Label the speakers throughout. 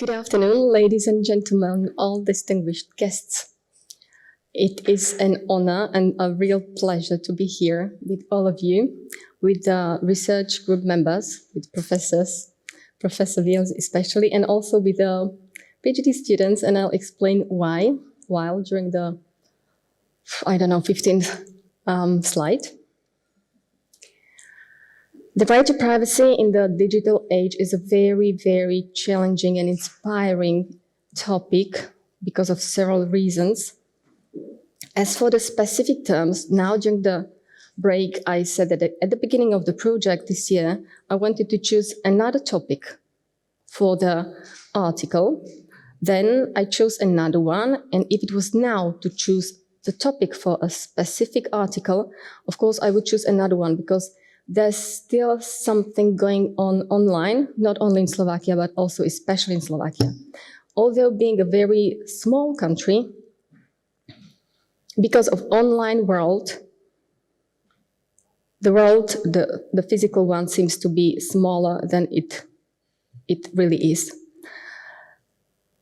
Speaker 1: Good afternoon, ladies and gentlemen, all distinguished guests. It is an honor and a real pleasure to be here with all of you, with the research group members, with professors, Professor Wiels especially, and also with the PhD students, and I'll explain why while during the, 15th slide. The right to privacy in the digital age is a very, very challenging and inspiring topic because of several reasons. As for the specific terms, now during the break, I said that at the beginning of the project this year, I wanted to choose another topic for the article. Then I chose another one, and if it was now to choose the topic for a specific article, of course, I would choose another one because there's still something going on online, not only in Slovakia, but also especially in Slovakia. Although being a very small country, because of online world, the physical one seems to be smaller than it really is.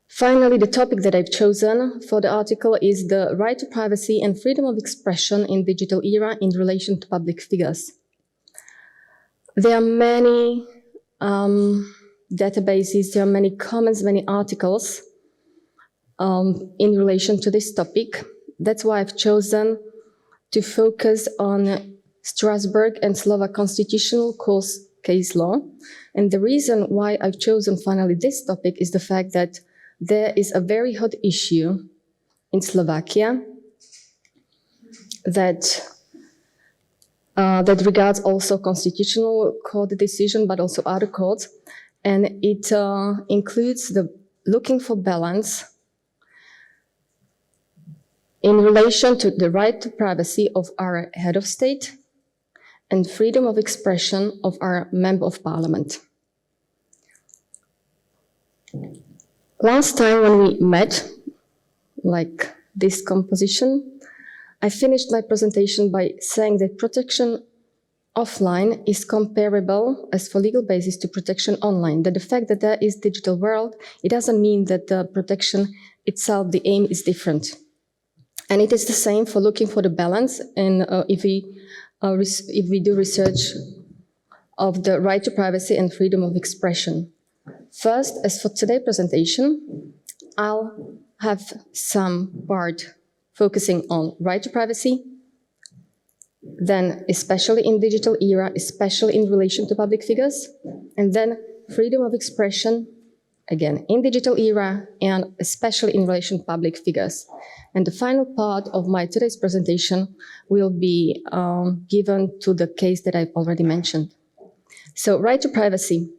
Speaker 1: Finally, the topic that I've chosen for the article is the right to privacy and freedom of expression in digital era in relation to public figures. There are many databases, there are many comments, many articles in relation to this topic. That's why I've chosen to focus on Strasbourg and Slovak constitutional case law. And the reason why I've chosen finally this topic is the fact that there is a very hot issue in Slovakia that regards also constitutional court decision, but also other courts. And it includes the looking for balance in relation to the right to privacy of our head of state and freedom of expression of our member of parliament. Last time when we met, like this composition, I finished my presentation by saying that protection offline is comparable as for legal basis to protection online. That the fact that there is digital world, it doesn't mean that the protection itself, the aim is different. And it is the same for looking for the balance. And if we do research of the right to privacy and freedom of expression. First, as for today's presentation, I'll have some part focusing on right to privacy, then especially in digital era, especially in relation to public figures, and then freedom of expression, again, in digital era, and especially in relation to public figures. And the final part of my today's presentation will be given to the case that I've already mentioned. So, right to privacy.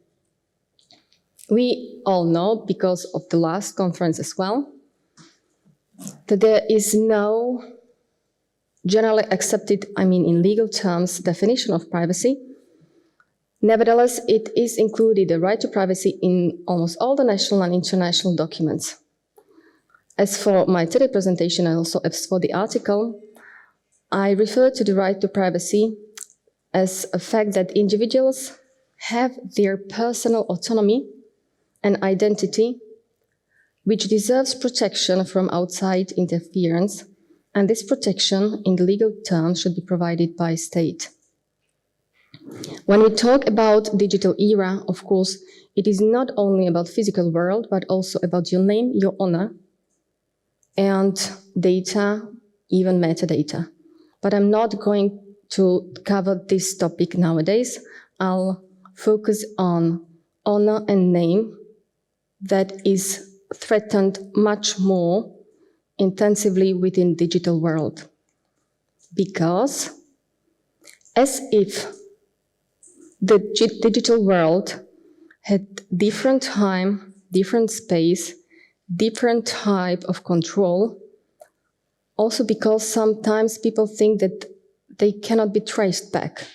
Speaker 1: We all know, because of the last conference as well, that there is no generally accepted, in legal terms, definition of privacy. Nevertheless, it is included, the right to privacy, in almost all the national and international documents. As for my today presentation and also as for the article, I refer to the right to privacy as a fact that individuals have their personal autonomy and identity, which deserves protection from outside interference, and this protection in the legal terms should be provided by state. When we talk about digital era, of course, it is not only about physical world, but also about your name, your honor, and data, even metadata. But I'm not going to cover this topic nowadays. I'll focus on honor and name that is threatened much more intensively within digital world. Because as if the digital world had different time, different space, different type of control, also because sometimes people think that they cannot be traced back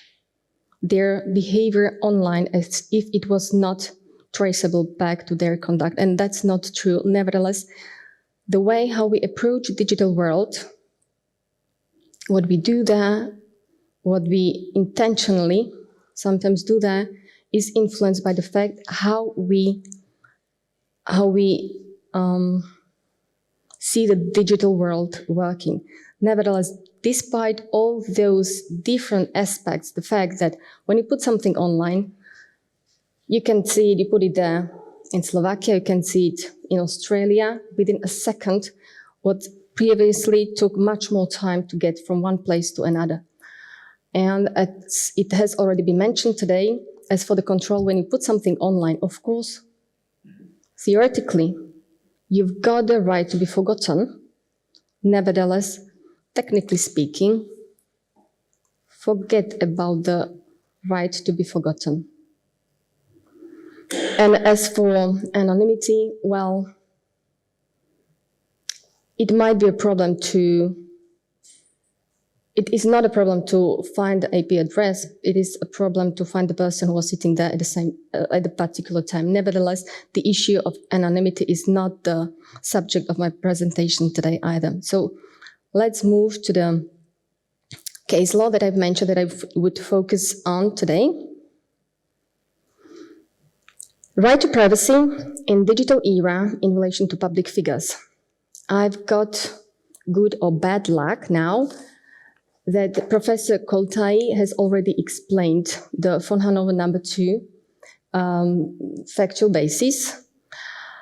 Speaker 1: their behavior online as if it was not traceable back to their conduct, and that's not true. Nevertheless, the way how we approach digital world, what we do there, what we intentionally sometimes do there, is influenced by the fact how we how we see the digital world working. Nevertheless, despite all those different aspects, the fact that when you put something online, you can see it, you put it there in Slovakia, you can see it in Australia within a second, what previously took much more time to get from one place to another. And it has already been mentioned today, as for the control, when you put something online, of course, theoretically, you've got the right to be forgotten. Nevertheless, technically speaking, forget about the right to be forgotten. And as for anonymity, well, it might be a problem it is not a problem to find the IP address, it is a problem to find the person who was sitting there at the particular time. Nevertheless, the issue of anonymity is not the subject of my presentation today either. So let's move to the case law that I've mentioned that I would focus on today. Right to privacy in digital era in relation to public figures. I've got good or bad luck now that Professor Koltai has already explained the von Hanover number 2 factual basis.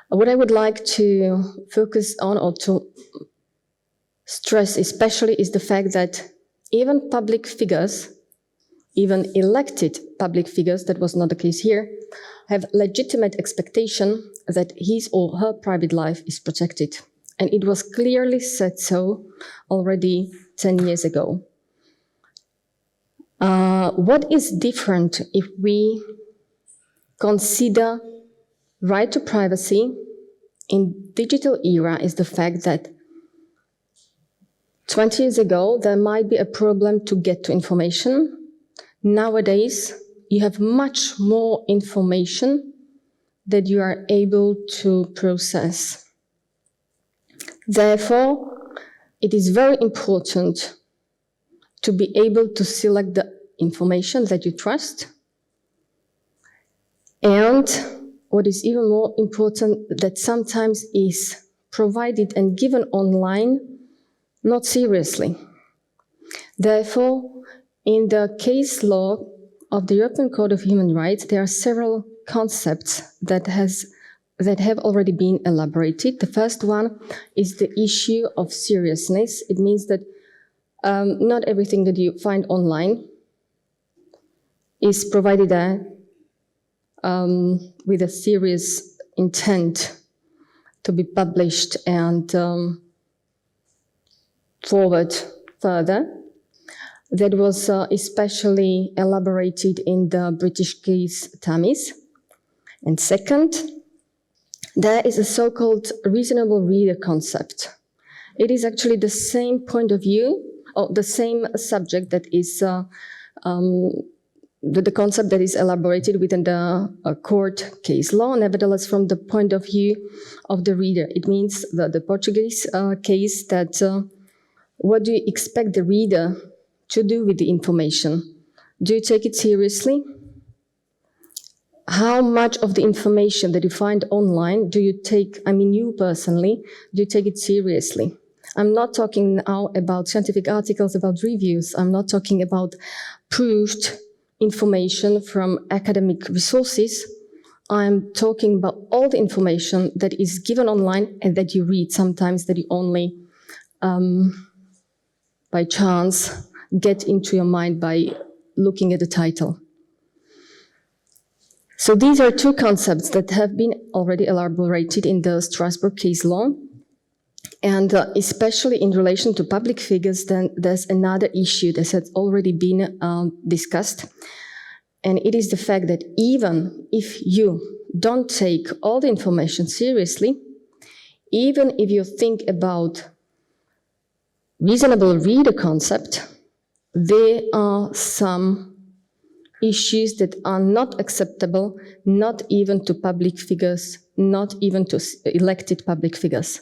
Speaker 1: What I would like to focus on or to stress especially is the fact that even public figures, even elected public figures, that was not the case here, have legitimate expectation that his or her private life is protected. And it was clearly said so already 10 years ago. What is different if we consider right to privacy in digital era is the fact that 20 years ago, there might be a problem to get to information. Nowadays, you have much more information that you are able to process. Therefore, it is very important to be able to select the information that you trust. And what is even more important, that sometimes is provided and given online, not seriously. Therefore, in the case law of the European Court of Human Rights, there are several concepts that have already been elaborated. The first one is the issue of seriousness. It means that not everything that you find online is provided there with a serious intent to be published and forward further. That was especially elaborated in the British case Tamis. And second, there is a so-called reasonable reader concept. It is actually the same point of view, or the same subject that is the concept that is elaborated within the court case law, nevertheless from the point of view of the reader. It means that the Portuguese case that what do you expect the reader to do with the information? Do you take it seriously? How much of the information that you find online do you take, you personally, do you take it seriously? I'm not talking now about scientific articles, about reviews. I'm not talking about proved information from academic resources. I'm talking about all the information that is given online and that you read sometimes that you only, by chance, get into your mind by looking at the title. So these are two concepts that have been already elaborated in the Strasbourg case law. And especially in relation to public figures, then there's another issue that has already been discussed. And it is the fact that even if you don't take all the information seriously, even if you think about reasonable reader concept, there are some issues that are not acceptable, not even to public figures, not even to elected public figures.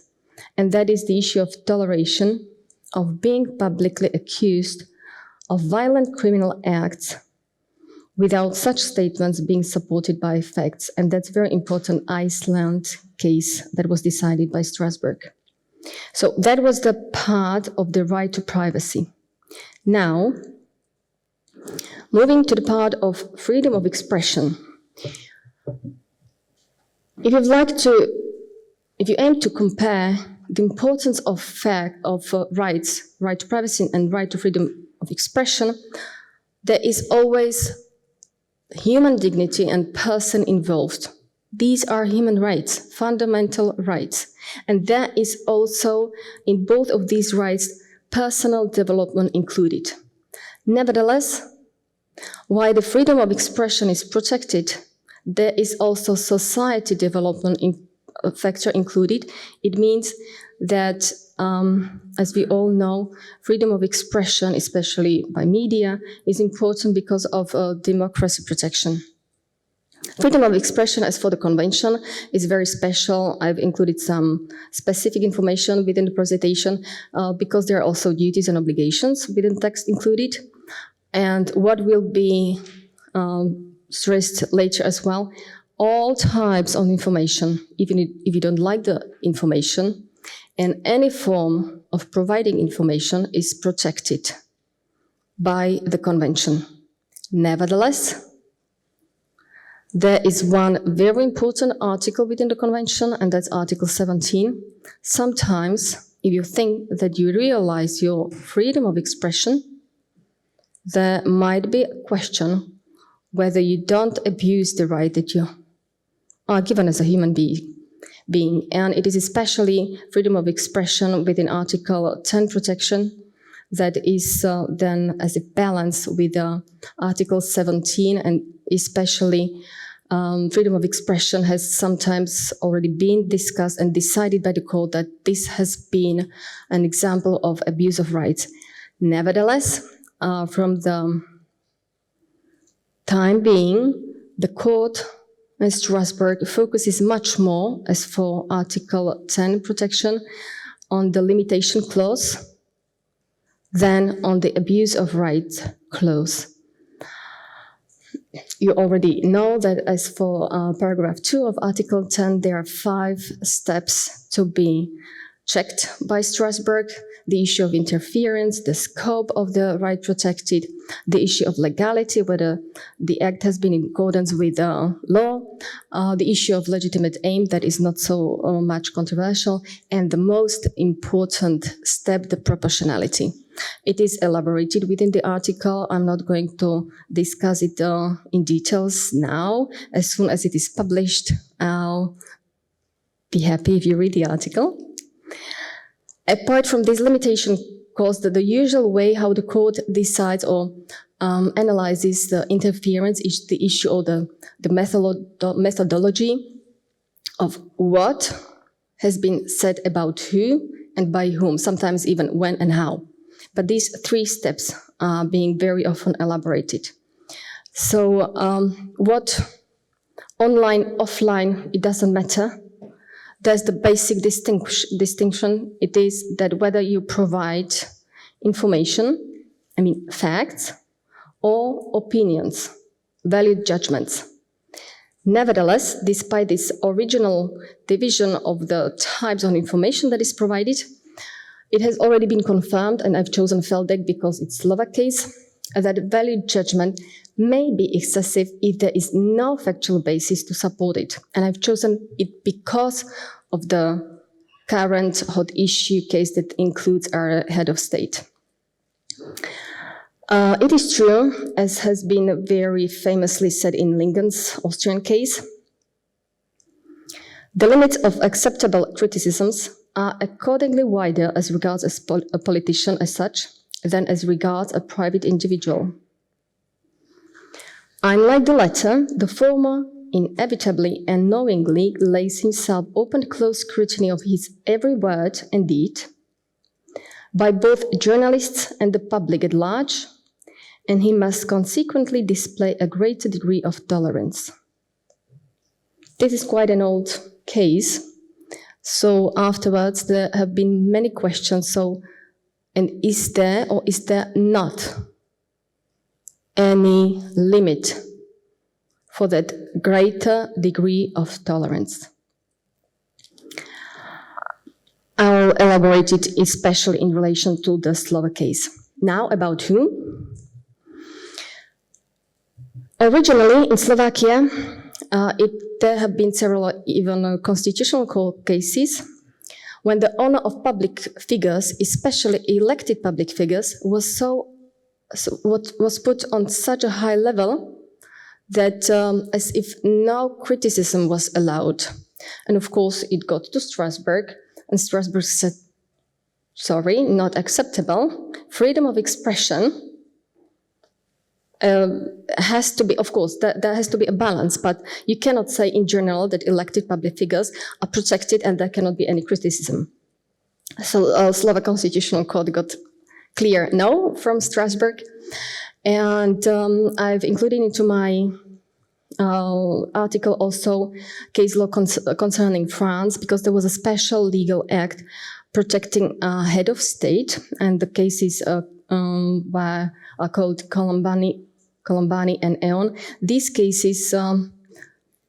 Speaker 1: And that is the issue of toleration, of being publicly accused of violent criminal acts, without such statements being supported by facts. And that's very important Iceland case that was decided by Strasbourg. So that was the part of the right to privacy. Now, moving to the part of freedom of expression. If you aim to compare the importance of rights, right to privacy and right to freedom of expression, there is always human dignity and person involved. These are human rights, fundamental rights. And there is also, in both of these rights, personal development included. Nevertheless, while the freedom of expression is protected, there is also society development factor included. It means that, as we all know, freedom of expression, especially by media, is important because of democracy protection. Freedom of expression, as for the convention, is very special. I've included some specific information within the presentation because there are also duties and obligations within text included. And what will be stressed later as well, all types of information, even if you don't like the information, and any form of providing information is protected by the convention. Nevertheless, there is one very important article within the convention, and that's Article 17. Sometimes, if you think that you realize your freedom of expression, there might be a question whether you don't abuse the right that you are given as a human being. And it is especially freedom of expression within Article 10 protection that is then as a balance with Article 17, and especially freedom of expression has sometimes already been discussed and decided by the court that this has been an example of abuse of rights. Nevertheless, from the time being, the court in Strasbourg focuses much more, as for Article 10 protection, on the limitation clause than on the abuse of rights clause. You already know that as for paragraph 2 of Article 10, there are 5 steps to be checked by Strasbourg: the issue of interference, the scope of the right protected, the issue of legality, whether the act has been in accordance with law, the issue of legitimate aim, that is not so much controversial, and the most important step, the proportionality. It is elaborated within the article. I'm not going to discuss it in details now. As soon as it is published, I'll be happy if you read the article. Apart from this limitation clause, the usual way how the court decides or analyzes the interference is the issue or the methodology of what has been said about who and by whom, sometimes even when and how. But these 3 steps are being very often elaborated. So what online, offline, it doesn't matter. There's the basic distinction. It is that whether you provide information, facts, or opinions, valid judgments. Nevertheless, despite this original division of the types of information that is provided, it has already been confirmed, and I've chosen Feldek because it's Slovak case, that valid judgment may be excessive if there is no factual basis to support it. And I've chosen it because of the current hot issue case that includes our head of state. It is true, as has been very famously said in Lingen's Austrian case, the limits of acceptable criticisms are accordingly wider as regards a politician as such than as regards a private individual. Unlike the latter, the former inevitably and knowingly lays himself open to close scrutiny of his every word and deed by both journalists and the public at large, and he must consequently display a greater degree of tolerance. This is quite an old case. So afterwards, there have been many questions. And is there or is there not any limit for that greater degree of tolerance. I'll elaborate it especially in relation to the Slovak case. Now, about who? Originally, in Slovakia, there have been several even constitutional court cases when the honor of public figures, especially elected public figures, was put on such a high level that as if no criticism was allowed. And of course, it got to Strasbourg, and Strasbourg said, sorry, not acceptable. Freedom of expression has to be, of course, there has to be a balance, but you cannot say in general that elected public figures are protected and there cannot be any criticism. So Slovak Constitutional Court got clear no from Strasbourg, and I've included into my article also case law concerning France, because there was a special legal act protecting head of state, and the cases are called Colombani and Eon. These cases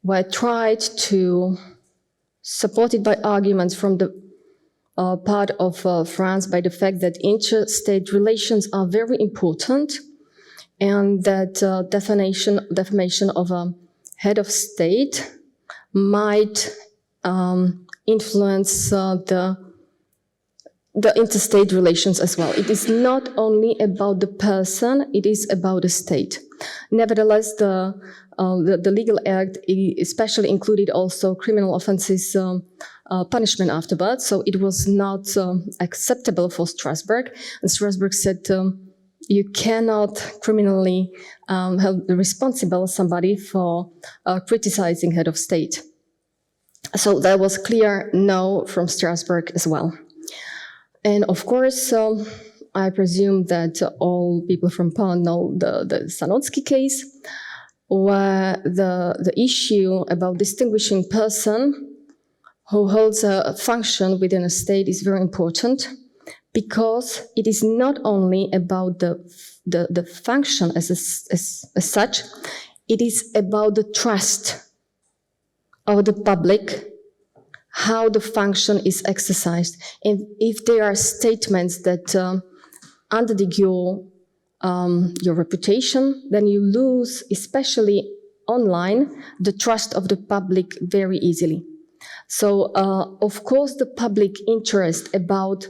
Speaker 1: were tried to, supported by arguments from the part of France, by the fact that interstate relations are very important, and that defamation of a head of state might influence the interstate relations as well. It is not only about the person, it is about the state. Nevertheless, the legal act especially included also criminal offences punishment afterwards, so it was not acceptable for Strasbourg, and Strasbourg said you cannot criminally hold responsible somebody for criticizing head of state. So there was clear no from Strasbourg as well. And of course, I presume that all people from Poland know the Sanotsky case, where the issue about distinguishing person who holds a function within a state is very important, because it is not only about the function as such, it is about the trust of the public, how the function is exercised. And if there are statements that underdig your reputation, then you lose, especially online, the trust of the public very easily. So, of course, the public interest about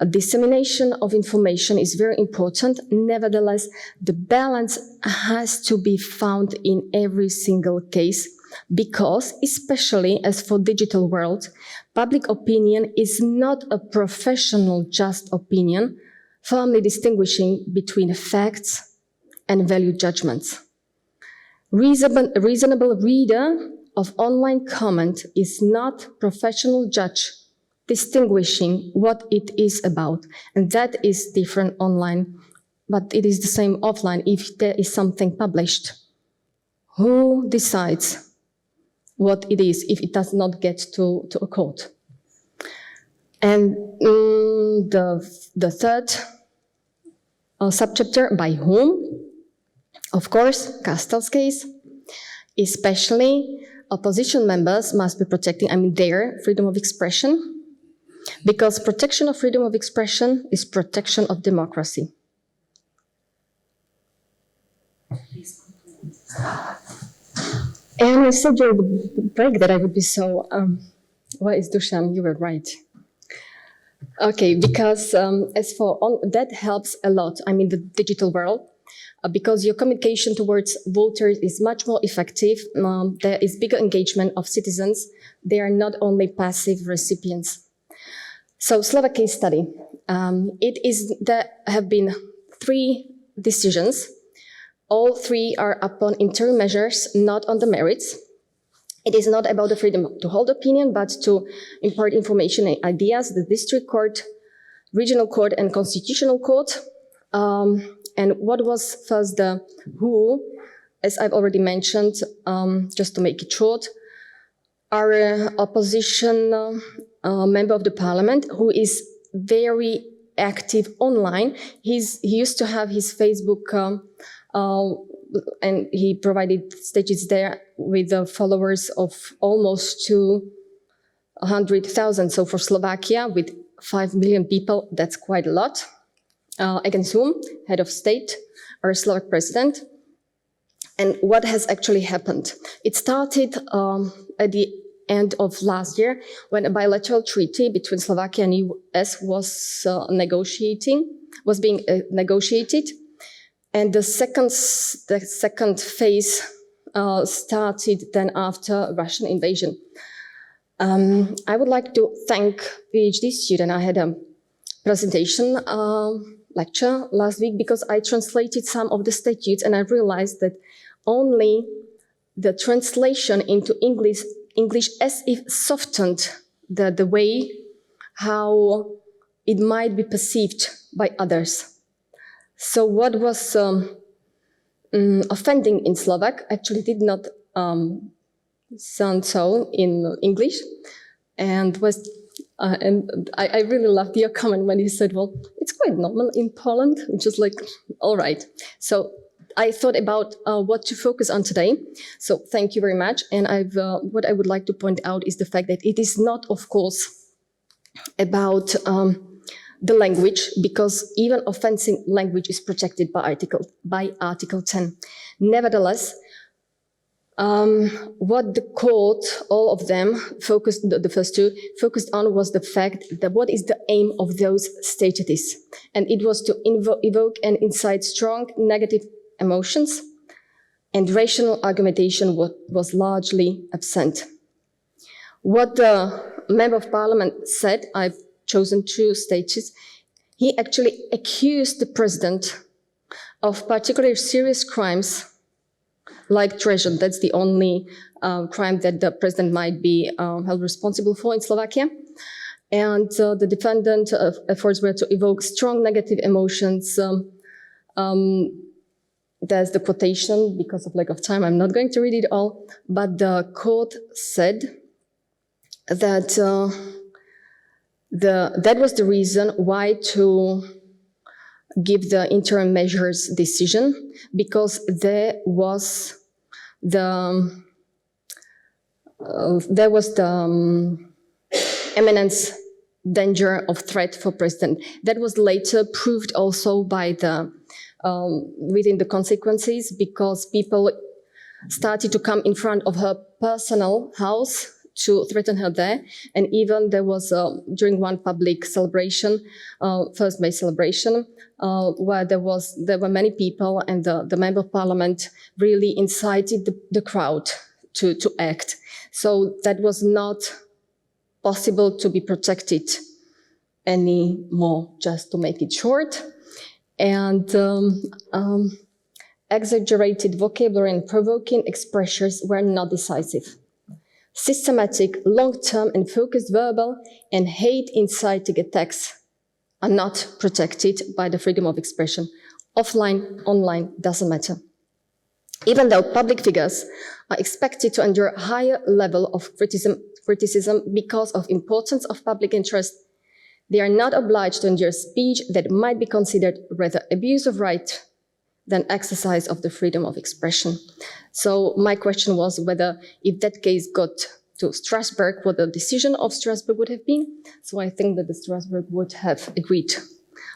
Speaker 1: dissemination of information is very important. Nevertheless, the balance has to be found in every single case, because, especially as for digital world, public opinion is not a professional just opinion, firmly distinguishing between facts and value judgments. Reasonable reader of online comment is not professional judge distinguishing what it is about, and that is different online, but it is the same offline. If there is something published, who decides what it is if it does not get to a court? And the third subchapter, by whom? Of course, Kastel's case, especially opposition members must be protecting, their freedom of expression, because protection of freedom of expression is protection of democracy. And I said during the break that I would be so, why is Dusan? You were right. Okay, because as for that helps a lot, the digital world, because your communication towards voters is much more effective. There is bigger engagement of citizens. They are not only passive recipients. So, Slovak case study. There have been 3 decisions. All 3 are upon interim measures, not on the merits. It is not about the freedom to hold opinion, but to impart information and ideas. The district court, regional court, and constitutional court. And what was first the who, as I've already mentioned, just to make it short, our opposition member of the parliament, who is very active online. He used to have his Facebook, and he provided stages there with followers of almost 200,000. So for Slovakia, with 5 million people, that's quite a lot. Against whom? Head of state, our Slovak president. And what has actually happened? It started at the end of last year when a bilateral treaty between Slovakia and US was being negotiated. And the second phase started then after Russian invasion. I would like to thank PhD student. I had a presentation lecture last week because I translated some of the statutes, and I realized that only the translation into English as if softened the way how it might be perceived by others. So what was offending in Slovak actually did not sound so in English, and I really loved your comment when you said, well, it's quite normal in Poland, which is like, all right. So I thought about what to focus on today. So thank you very much. And what I would like to point out is the fact that it is not, of course, about the language, because even offensive language is protected by Article 10. Nevertheless, what the court, all of them, the first two, focused on was the fact that what is the aim of those statutes. And it was to evoke and incite strong negative emotions, and rational argumentation was largely absent. What the Member of Parliament said, I've chosen two statutes, he actually accused the President of particularly serious crimes like treason. That's the only crime that the President might be held responsible for in Slovakia. And the defendant efforts were to evoke strong negative emotions. There's the quotation. Because of lack of time, I'm not going to read it all, but the court said that that was the reason why to give the interim measures decision, because there was the imminent danger of threat for president. That was later proved also by the within the consequences, because people started to come in front of her personal house to threaten her there. And even there was, during one public celebration, 1st May celebration, where there were many people, and the Member of Parliament really incited the crowd to act. So that was not possible to be protected anymore, just to make it short. And exaggerated vocabulary and provoking expressions were not decisive. Systematic, long-term and focused verbal and hate-inciting attacks are not protected by the freedom of expression. Offline, online, doesn't matter. Even though public figures are expected to endure a higher level of criticism because of importance of public interest, they are not obliged to endure speech that might be considered rather abuse of right than exercise of the freedom of expression. So my question was whether, if that case got to Strasbourg, what the decision of Strasbourg would have been. So I think that the Strasbourg would have agreed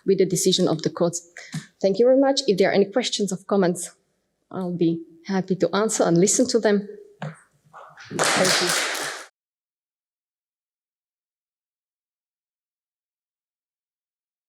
Speaker 1: with the decision of the courts. Thank you very much. If there are any questions or comments, I'll be happy to answer and listen to them. Thank you.